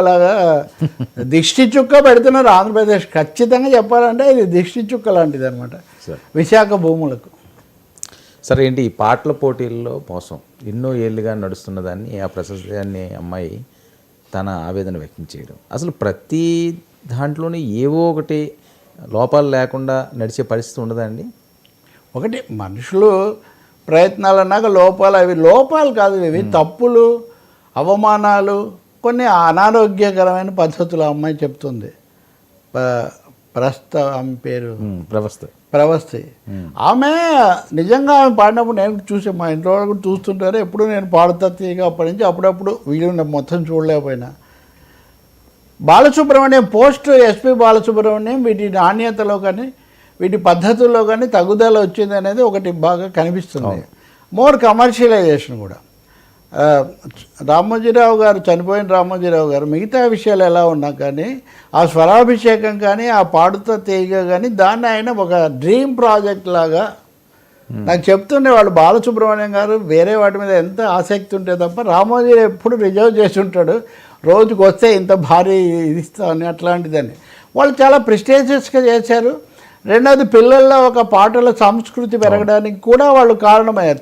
అలాగా దిష్టి చుక్క పెడుతున్నారు ఆంధ్రప్రదేశ్. ఖచ్చితంగా చెప్పాలంటే ఇది దిష్టి చుక్క లాంటిది అనమాట విశాఖ భూములకు. సరే ఏంటి ఈ పాటల పోటీల్లో మోసం ఎన్నో ఏళ్ళుగా నడుస్తున్న దాన్ని ఆ ప్రశస్తి అమ్మాయి తన ఆవేదన వ్యక్తం చేయడం, అసలు ప్రతి దాంట్లోనే ఏవో ఒకటి లోపాలు లేకుండా నడిచే పరిస్థితి ఉండదండి? ఒకటి మనుషులు ప్రయత్నాలు అన్నాక లోపాలు, అవి లోపాలు కాదు, ఇవి తప్పులు, అవమానాలు, కొన్ని అనారోగ్యకరమైన పద్ధతులు. అమ్మాయి చెప్తుంది ఆమె పేరు ప్రవస్తి. ఆమె నిజంగా ఆమె పాడినప్పుడు నేను చూసే, మా ఇంట్లో వాళ్ళు కూడా చూస్తుంటారు, ఎప్పుడు నేను పాడుతా తీగ అప్పటి నుంచి అప్పుడప్పుడు వీళ్ళు మొత్తం చూడలేకపోయినా. బాలసుబ్రహ్మణ్యం పోస్ట్ ఎస్పి బాలసుబ్రహ్మణ్యం వీటి నాణ్యతలో కానీ వీటి పద్ధతుల్లో కానీ తగ్గుదల వచ్చింది అనేది ఒకటి బాగా కనిపిస్తుంది. మోర్ కమర్షియలైజేషన్ కూడా. రామోజీరావు గారు, చనిపోయిన రామోజీరావు గారు మిగతా విషయాలు ఎలా ఉన్నా కానీ ఆ స్వరాభిషేకం కానీ ఆ పాడుతా తీగ కానీ దాన్ని ఆయన ఒక డ్రీమ్ ప్రాజెక్ట్ లాగా నాకు చెప్తుండే వాళ్ళు. బాలసుబ్రహ్మణ్యం గారు వేరే వాటి మీద ఎంత ఆసక్తి ఉంటే తప్ప రామోజీరావు ఎప్పుడు రిజర్వ్ చేసి ఉంటాడు, రోజుకు వస్తే ఇంత భారీ ఇది ఇస్తామని అట్లాంటిదని. వాళ్ళు చాలా ప్రెస్టీజియస్గా చేశారు. రెండవది పిల్లల్లో ఒక పాటల సంస్కృతి పెరగడానికి కూడా వాళ్ళు కారణమయ్యారు.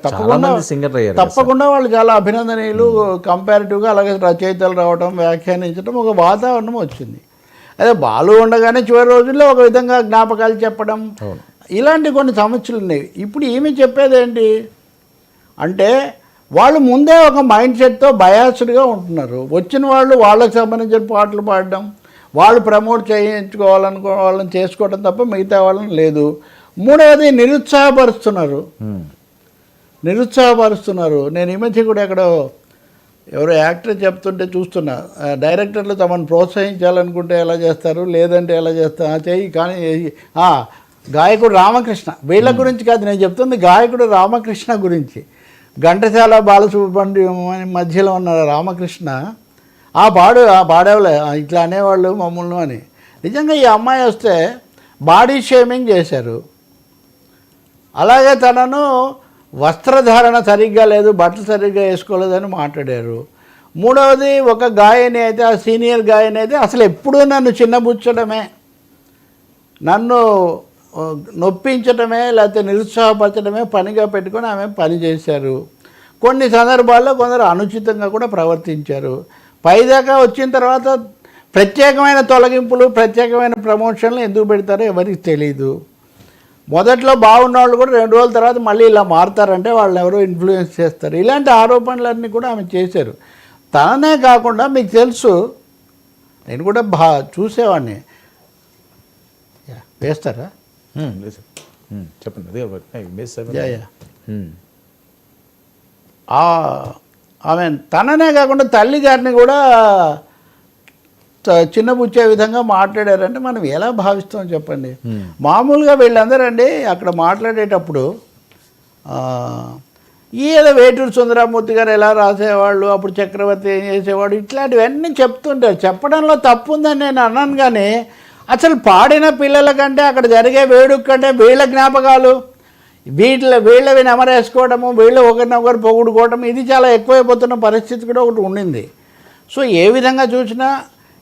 తప్పకుండా వాళ్ళు చాలా అభినందనీయులు. కంపారిటివ్గా అలాగే రచయితలు రావడం, వ్యాఖ్యానించడం, ఒక వాతావరణం వచ్చింది. అదే బాలు ఉండగానే చివరి రోజుల్లో ఒక విధంగా జ్ఞాపకాలు చెప్పడం, ఇలాంటి కొన్ని సమస్యలు ఉన్నాయి. ఇప్పుడు ఈమె చెప్పేది ఏంటి అంటే వాళ్ళు ముందే ఒక మైండ్ సెట్తో బయాస్డ్గా ఉంటున్నారు. వచ్చిన వాళ్ళు వాళ్ళకి సంబంధించిన పాటలు పాడడం, వాళ్ళు ప్రమోట్ వాళ్ళని చేసుకోవడం తప్ప మిగతా వాళ్ళని లేదు. మూడవది నిరుత్సాహపరుస్తున్నారు. నేను ఈ మధ్య కూడా ఎక్కడో ఎవరో యాక్టర్ చెప్తుంటే చూస్తున్నా, డైరెక్టర్లు తమను ప్రోత్సహించాలనుకుంటే ఎలా చేస్తారు, లేదంటే ఎలా చేస్తారు చెయ్యి, కానీ గాయకుడు రామకృష్ణ, వీళ్ళ గురించి కాదు నేను చెప్తుంది, గాయకుడు రామకృష్ణ గురించి. ఘంటసాల బాలసుబ్రహ్మణ్యం మధ్యలో ఉన్న రామకృష్ణ పాడేవాళ్ళే ఇట్లా అనేవాళ్ళు మమ్మల్ని అని. నిజంగా ఈ అమ్మాయి వస్తే బాడీ షేమింగ్ చేశారు. అలాగే తనను వస్త్రధారణ సరిగ్గా లేదు, బట్టలు సరిగ్గా వేసుకోలేదని మాట్లాడారు. మూడవది ఒక గాయని అయితే, ఆ సీనియర్ గాయని అయితే అసలు ఎప్పుడూ నన్ను చిన్నబుచ్చడమే, నన్ను నొప్పించడమే, లేకపోతే నిరుత్సాహపరచడమే పనిగా పెట్టుకొని ఆమె పని చేశారు. కొన్ని సందర్భాల్లో కొందరు అనుచితంగా కూడా ప్రవర్తించారు. పైదాకా వచ్చిన తర్వాత ప్రత్యేకమైన తొలగింపులు, ప్రత్యేకమైన ప్రమోషన్లు ఎందుకు పెడతారో ఎవరికి తెలీదు. మొదట్లో బాగున్న వాళ్ళు కూడా 2 రోజుల తర్వాత మళ్ళీ ఇలా మారుతారంటే వాళ్ళని ఎవరో ఇన్ఫ్లుయెన్స్ చేస్తారు. ఇలాంటి ఆరోపణలన్నీ కూడా ఆమె చేశారు. తననే కాకుండా మీకు తెలుసు, నేను కూడా చూసేవాడిని. వేస్తారా? చెప్పండి. ఆమె తననే కాకుండా తల్లి గారిని కూడా చిన్నబుచ్చే విధంగా మాట్లాడారంటే మనం ఎలా భావిస్తాం చెప్పండి. మామూలుగా వీళ్ళందరండి అక్కడ మాట్లాడేటప్పుడు ఏదో వేటూరు సుందరమూర్తి గారు ఎలా రాసేవాళ్ళు, అప్పుడు చక్రవర్తి ఏం చేసేవాడు, ఇట్లాంటివన్నీ చెప్తుంటారు. చెప్పడంలో తప్పు ఉందని నేను అన్నాను, కానీ అసలు పాడిన పిల్లల కంటే అక్కడ జరిగే వేడుక కంటే వీళ్ళ జ్ఞాపకాలు, వీళ్ళవి నెమరేసుకోవడము, వీళ్ళు ఒకరినొకరు పొగుడుకోవడం, ఇది చాలా ఎక్కువైపోతున్న పరిస్థితి కూడా ఒకటి ఉండింది. సో ఏ విధంగా చూసినా,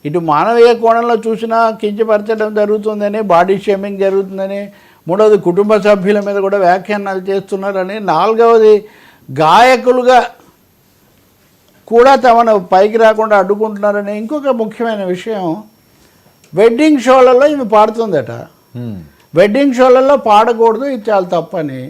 ఇటు మానవీయ కోణంలో చూసినా కించపరచడం జరుగుతుందని, బాడీ షేమింగ్ జరుగుతుందని, మూడవది కుటుంబ సభ్యుల మీద కూడా వ్యాఖ్యానాలు చేస్తున్నారని, నాలుగవది గాయకులుగా కూడా తమను పైకి రాకుండా అడ్డుకుంటున్నారని. ఇంకొక ముఖ్యమైన విషయం, వెడ్డింగ్ షోలలో ఈమె పాడుతుందట. వెడ్డింగ్ షోలలో పాడకూడదు, ఇది చాలా తప్పని.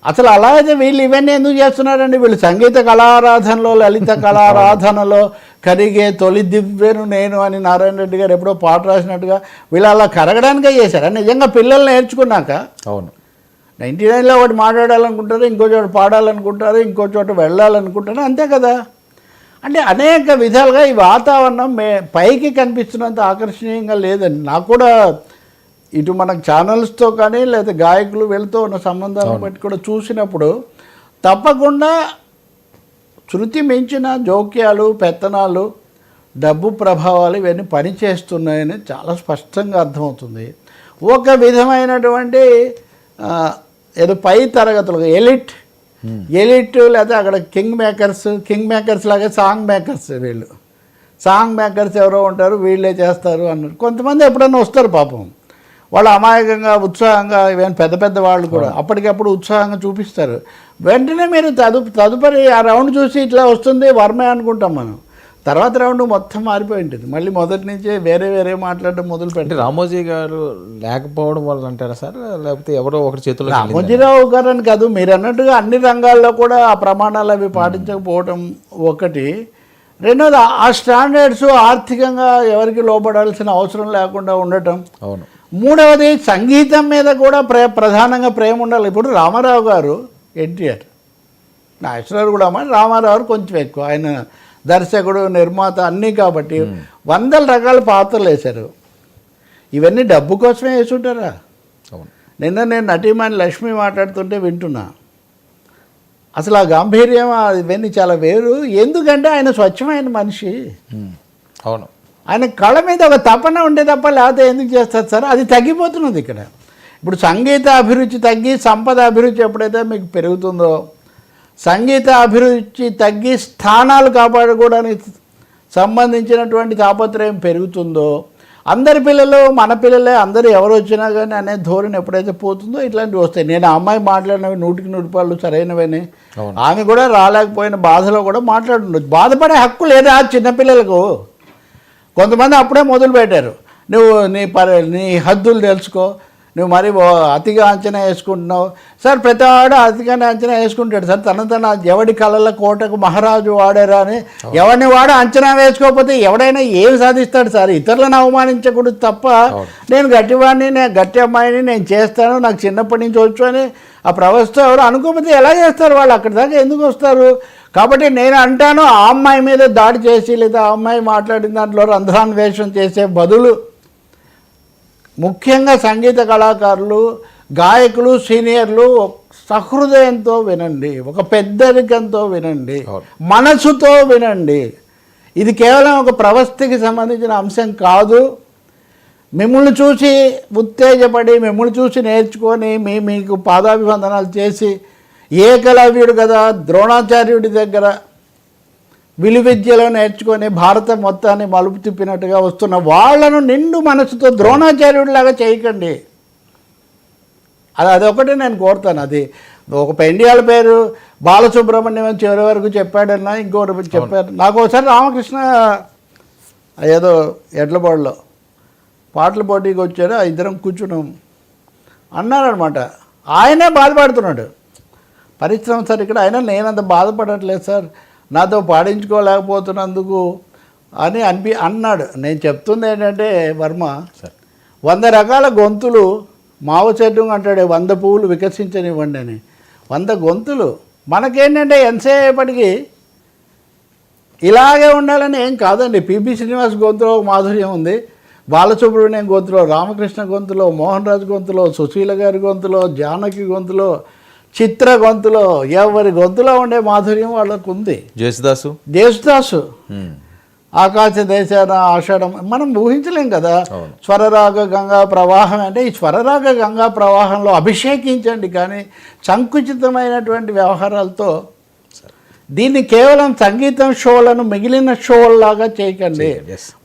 అసలు అలా అయితే వీళ్ళు ఇవన్నీ ఎందుకు చేస్తున్నారండి? వీళ్ళు సంగీత కళారాధనలో, లలిత కళారాధనలో కరిగే తొలి దివ్యను నేను అని నారాయణ రెడ్డి గారు ఎప్పుడో పాట రాసినట్టుగా వీళ్ళు అలా కరగడానికే చేశారా? నిజంగా పిల్లలు నేర్చుకున్నాక. అవును, 99లో ఒకటి మాట్లాడాలనుకుంటారు, ఇంకో చోట పాడాలనుకుంటారు, ఇంకో చోట వెళ్ళాలనుకుంటారు, అంతే కదా. అంటే అనేక విధాలుగా ఈ వాతావరణం పైకి కనిపిస్తున్నంత ఆకర్షణీయంగా లేదండి. నాకు కూడా ఇటు మనకు ఛానల్స్తో కానీ లేదా గాయకులు వీళ్ళతో ఉన్న సంబంధాలను బట్టి కూడా చూసినప్పుడు తప్పకుండా శృతి మించిన జోక్యాలు, పెత్తనాలు, డబ్బు ప్రభావాలు ఇవన్నీ పనిచేస్తున్నాయని చాలా స్పష్టంగా అర్థమవుతుంది. ఒక విధమైనటువంటి ఏదో పై తరగతులు ఎలిట్ లేదా అక్కడ కింగ్ మేకర్స్ లాగా సాంగ్ మేకర్స్, వీళ్ళు సాంగ్ మేకర్స్ ఎవరో ఉంటారు, వీళ్ళే చేస్తారు అన్నారు. కొంతమంది ఎప్పుడన్నా వస్తారు పాపం, వాళ్ళు అమాయకంగా ఉత్సాహంగా, ఈవెన్ పెద్ద పెద్ద వాళ్ళు కూడా అప్పటికప్పుడు ఉత్సాహంగా చూపిస్తారు. వెంటనే మీరు తదుపరి ఆ రౌండ్ చూసి ఇట్లా వస్తుంది వర్మే అనుకుంటాం మనం. తర్వాత రౌండ్ మొత్తం మారిపోయి ఉంటుంది, మళ్ళీ మొదటి నుంచే వేరే వేరే మాట్లాడడం మొదలు పెట్టి. రామోజీ గారు లేకపోవడం వల్ల అంటారా సార్, లేకపోతే ఎవరో ఒకటి చేతిలో రామోజీరావు గారు అని కాదు, మీరు అన్నట్టుగా అన్ని రంగాల్లో కూడా ఆ ప్రమాణాలు అవి పాటించకపోవడం ఒకటి. రెండోది ఆ స్టాండర్డ్స్ ఆర్థికంగా ఎవరికి లోపడాల్సిన అవసరం లేకుండా ఉండటం. అవును. మూడవది సంగీతం మీద కూడా ప్రధానంగా ప్రేమ ఉండాలి. ఇప్పుడు రామారావు గారు, ఎన్టీఆర్, నాగేశ్వరరావు కూడా రామారావు గారు కొంచెం ఎక్కువ, ఆయన దర్శకుడు నిర్మాత అన్నీ కాబట్టి వందల రకాల పాత్రలు వేశారు. ఇవన్నీ డబ్బు కోసమే వేసుంటారా? అవును. నిన్న నేను నటీమణి లక్ష్మి మాట్లాడుతుంటే వింటున్నా, అసలు ఆ గాంభీర్యం ఇవన్నీ చాలా వేరు. ఎందుకంటే ఆయన స్వచ్ఛమైన మనిషి. అవును. ఆయన కళ మీద ఒక తపన ఉండే తప్ప లేకపోతే ఎందుకు చేస్తారు సార్? అది తగ్గిపోతున్నది ఇక్కడ. ఇప్పుడు సంగీత అభిరుచి తగ్గి సంపద అభిరుచి ఎప్పుడైతే మీకు పెరుగుతుందో, సంగీత అభిరుచి తగ్గి స్థానాలు కాపాడుకోవడానికి సంబంధించినటువంటి తాపత్రయం పెరుగుతుందో, అందరి పిల్లలు మన పిల్లలే, అందరూ ఎవరు వచ్చినా కానీ అనే ధోరణి ఎప్పుడైతే పోతుందో ఇట్లాంటివి వస్తాయి. నేను ఆ అమ్మాయి మాట్లాడినవి 100% సరైనవని, ఆమె కూడా రాలేకపోయిన బాధలో కూడా మాట్లాడుండొచ్చు. బాధపడే హక్కు లేదా చిన్నపిల్లలకు? కొంతమంది అప్పుడే మొదలు పెట్టారు, నువ్వు నీ హద్దులు తెలుసుకో, నువ్వు మరి అతిగా అంచనా వేసుకుంటున్నావు. సార్ ప్రతి వాడు అతిగానే అంచనా వేసుకుంటాడు సార్. తన ఎవడి కళల కోటకు మహారాజు వాడారా అని ఎవరిని వాడు అంచనా వేసుకోకపోతే ఎవడైనా ఏం సాధిస్తాడు సార్? ఇతరులను అవమానించకూడదు తప్ప, నేను గట్టివాడిని, నేను గట్టి అమ్మాయిని, నేను చేస్తాను, నాకు చిన్నప్పటి నుంచి వచ్చు అని ఆ ప్రవస్థ ఎవరు అనుకోకపోతే ఎలా చేస్తారు? వాళ్ళు అక్కడి దాకా ఎందుకు వస్తారు? కాబట్టి నేను అంటాను, ఆ అమ్మాయి మీద దాడి చేసి లేదా ఆ అమ్మాయి మాట్లాడిన దాంట్లో రంధ్రాన్వేషణ చేసే బదులు ముఖ్యంగా సంగీత కళాకారులు, గాయకులు, సీనియర్లు సహృదయంతో వినండి, ఒక పెద్దరికంతో వినండి, మనసుతో వినండి. ఇది కేవలం ఒక ప్రవస్థకి సంబంధించిన అంశం కాదు. మిమ్మల్ని చూసి ఉత్తేజపడి, మిమ్మల్ని చూసి నేర్చుకొని మీకు పాదాభివందనాలు చేసి, ఏకలవ్యుడు కదా ద్రోణాచార్యుడి దగ్గర విలువిద్యలో నేర్చుకొని భారతం మొత్తాన్ని మలుపు తిప్పినట్టుగా వస్తున్న వాళ్ళను నిండు మనసుతో ద్రోణాచార్యుడిలాగా చేయకండి. అదొకటి నేను కోరుతాను. అది ఒక పెండియాల పేరు బాలసుబ్రహ్మణ్యం చివరి వరకు చెప్పాడన్నా, ఇంకొకటి చెప్పారు. నాకు ఒకసారి రామకృష్ణ ఏదో ఎడ్లబోడలో పాటల పోటీకి వచ్చారు, ఇద్దరం కూర్చున్నాం అన్నారనమాట. ఆయనే బాధపడుతున్నాడు, పరిశ్రమ సార్ ఇక్కడ, అయినా నేనంత బాధపడట్లేదు సార్, నాతో పాడించుకోలేకపోతున్నందుకు అని అన్నాడు. నేను చెప్తుంది ఏంటంటే, వర్మ 100 రకాల గొంతులు మావ చెట్టు అంటాడు, 100 పువ్వులు వికసించనివ్వండి అని. 100 గొంతులు మనకేంటంటే ఎంతసేపటికి ఇలాగే ఉండాలని ఏం కాదండి. పిబి శ్రీనివాస్ గొంతులో మాధుర్యం ఉంది, బాలసుబ్రహ్మణ్యం గొంతులో, రామకృష్ణ గొంతులో, మోహన్ రాజ్ గొంతులో, సుశీల గారి గొంతులో, జానకి గొంతులో, చిత్ర గొంతులో, ఎవరి గొంతులో ఉండే మాధుర్యం వాళ్ళకు ఉంది. జేసుదాసు ఆకాశ దేశాన ఆషాఢం మనం ఊహించలేం కదా. స్వరరాగ గంగా ప్రవాహం అంటే ఈ స్వరరాగ గంగా ప్రవాహంలో అభిషేకించండి, కానీ సంకుచితమైనటువంటి వ్యవహారాలతో దీన్ని కేవలం సంగీతం షోలను మిగిలిన షోల్లాగా చేయకండి.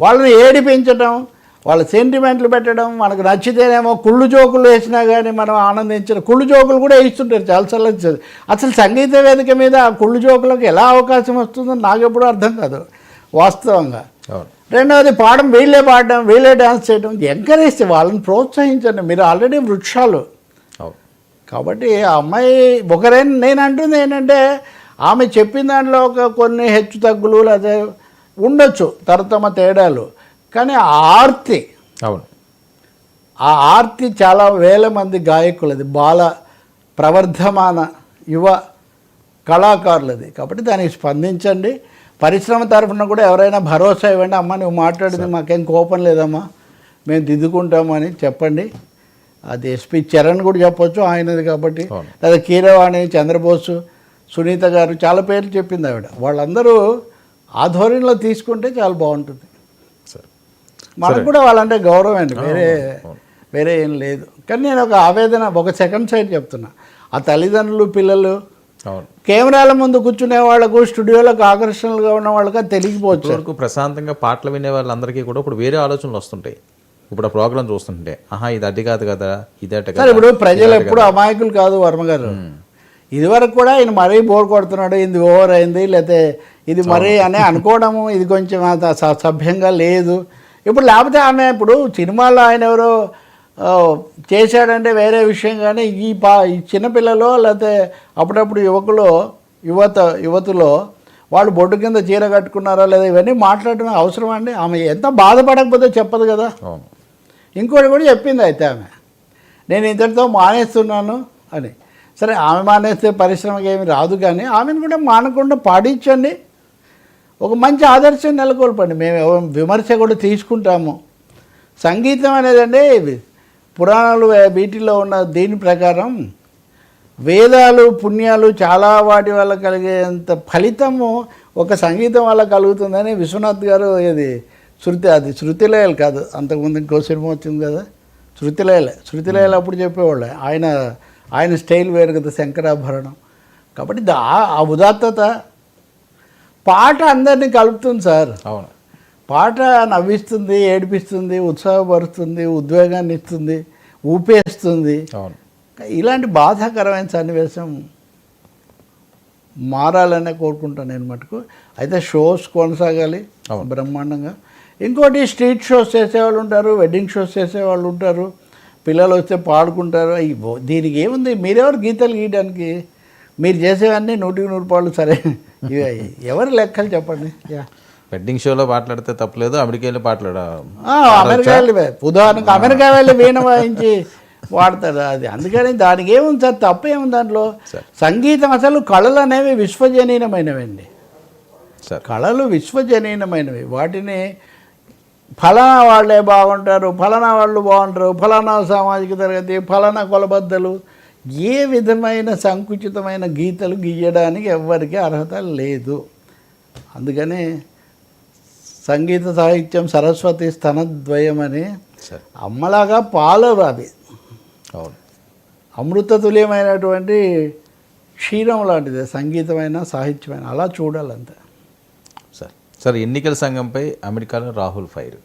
వాళ్ళని ఏడిపించడం, వాళ్ళ సెంటిమెంట్లు పెట్టడం, మనకు నచ్చితేనేమో కుళ్ళు జోకులు వేసినా కానీ మనం ఆనందించిన కుళ్ళు జోకులు కూడా వేస్తుంటారు చాలాసార్లు. అసలు సంగీత వేదిక మీద ఆ కుళ్ళు జోకులకు ఎలా అవకాశం వస్తుందో నాకు ఎప్పుడూ అర్థం కాదు వాస్తవంగా. రెండవది వీళ్ళే పాడడం, వీళ్ళే డ్యాన్స్ చేయడం, ఎంకరేజ్ వాళ్ళని ప్రోత్సహించండి. మీరు ఆల్రెడీ వృక్షాలు కాబట్టి ఆ అమ్మాయి నేను అంటుంది ఏంటంటే, ఆమె చెప్పిన దాంట్లో కొన్ని హెచ్చు తగ్గులు లేదా ఉండొచ్చు, తరతమ తేడాలు, కానీ ఆర్తి, ఆ ఆర్తి చాలా వేల మంది గాయకులది, బాల ప్రవర్ధమాన యువ కళాకారులది. కాబట్టి దానికి స్పందించండి. పరిశ్రమ తరఫున కూడా ఎవరైనా భరోసా ఇవ్వండి, అమ్మ నువ్వు మాట్లాడింది మాకేం కోపం లేదమ్మా, మేము దిద్దుకుంటామని చెప్పండి. అది ఎస్పి చరణ్ కూడా చెప్పొచ్చు, ఆయనది కాబట్టి. లేదా కీరవాణి, చంద్రబోసు, సునీత గారు, చాలా పేర్లు చెప్పింది ఆవిడ. వాళ్ళందరూ ఆ ధోరణిలో తీసుకుంటే చాలా బాగుంటుంది. మనకు కూడా వాళ్ళంటే గౌరవం అండి, వేరే ఏం లేదు. కానీ నేను ఒక ఆవేదన, ఒక సెకండ్ సైడ్ చెప్తున్నా. ఆ తల్లిదండ్రులు, పిల్లలు అవును. కెమెరాల ముందు కూర్చునే వాళ్ళకు స్టూడియోలకు ఆకర్షణలుగా ఉన్న వాళ్ళకి అది తెలియకపోవచ్చు. వరకు ప్రశాంతంగా పాటలు వినే వాళ్ళందరికీ కూడా ఇప్పుడు వేరే ఆలోచనలు వస్తుంటాయి. ఇప్పుడు ఆ ప్రోగ్రామ్ చూస్తుంటే ఆహా ఇది అది కాదు కదా ఇదట సార్ కదా. ఇప్పుడు ప్రజలు ఎప్పుడు అమాయకులు కాదు వర్మ గారు. ఇదివరకు కూడా ఈయన మరీ బోర్ కొడుతున్నాడు, ఇది ఓవర్ అయింది, లేకపోతే ఇది మరీ అని అనుకోవడము, ఇది కొంచెం సభ్యంగా లేదు. ఇప్పుడు లేకపోతే ఆమె ఇప్పుడు సినిమాలో ఆయన ఎవరో చేశాడంటే వేరే విషయం, కానీ ఈ చిన్నపిల్లలో లేకపోతే అప్పుడప్పుడు యువతులో వాళ్ళు బొడ్డు కింద చీర కట్టుకున్నారా లేదా ఇవన్నీ మాట్లాడడం అవసరం అండి? ఆమె ఎంత బాధపడకపోతే చెప్పదు కదా. ఇంకోటి కూడా చెప్పింది అయితే ఆమె, నేను ఇంతటితో మానేస్తున్నాను అని. సరే ఆమె మానేస్తే పరిశ్రమకి ఏమి రాదు, కానీ ఆమెను కూడా మానకుండా పాటించండి, ఒక మంచి ఆదర్శం నెలకొల్పండి. మేము విమర్శ కూడా తీసుకుంటాము. సంగీతం అనేదండి పురాణాలు వీటిల్లో ఉన్న దీని ప్రకారం వేదాలు పుణ్యాలు చాలా వాటి వల్ల కలిగేంత ఫలితము ఒక సంగీతం వల్ల కలుగుతుందని విశ్వనాథ్ గారు ఇది శృతిలయలు కాదు, అంతకుముందు ఇంకో సినిమా వచ్చింది కదా శృతిలయలు అప్పుడు చెప్పేవాళ్ళు. ఆయన స్టైల్ వేరు కదా, శంకరాభరణం. కాబట్టి ఆ ఉదాత్తత పాట అందరినీ కలుపుతుంది సార్. అవును, పాట నవ్విస్తుంది, ఏడిపిస్తుంది, ఉత్సాహపరుస్తుంది, ఉద్వేగాన్ని ఇస్తుంది, ఊపేస్తుంది. అవును. ఇలాంటి బాధాకరమైన సన్నివేశం మారాలనే కోరుకుంటాను నేను మటుకు. అయితే షోస్ కొనసాగాలి బ్రహ్మాండంగా. ఇంకోటి స్ట్రీట్ షోస్ చేసేవాళ్ళు ఉంటారు, వెడ్డింగ్ షోస్ చేసేవాళ్ళు ఉంటారు, పిల్లలు వస్తే పాడుకుంటారు. దీనికి ఏముంది, మీరెవరు గీతలు గీయడానికి? మీరు చేసేవన్నీ 100% సరే. ఎవరి లెక్కలు చెప్పండి. వెడ్డింగ్ షోలో మాట్లాడితే తప్పలేదు, అమెరికా వెళ్ళి అమెరికా వెళ్ళి ఉదాహరణకు అమెరికా వెళ్ళి వీణ వాయించి వాడతారు. అది అందుకని దానికి ఏముంది సార్, తప్పేముంది దాంట్లో? సంగీతం అసలు కళలు అనేవి విశ్వజనీనమైనవండి. కళలు విశ్వజనీనమైనవి. వాటిని ఫలానా వాళ్ళే బాగుంటారు, ఫలానా వాళ్ళు బాగుంటారు, ఫలానా సామాజిక తరగతి, ఫలానా కొలబద్దలు, ఏ విధమైన సంకుచితమైన గీతలు గీయడానికి ఎవ్వరికీ అర్హత లేదు. అందుకని సంగీత సాహిత్యం సరస్వతి స్తనద్వయం అని అమ్మలాగా పాలు అవి అమృతతుల్యమైనటువంటి క్షీరం లాంటిది సంగీతమైన సాహిత్యమైన, అలా చూడాలంతే. సార్ ఎన్నికల సంఘంపై అమెరికాలో రాహుల్ ఫైర్.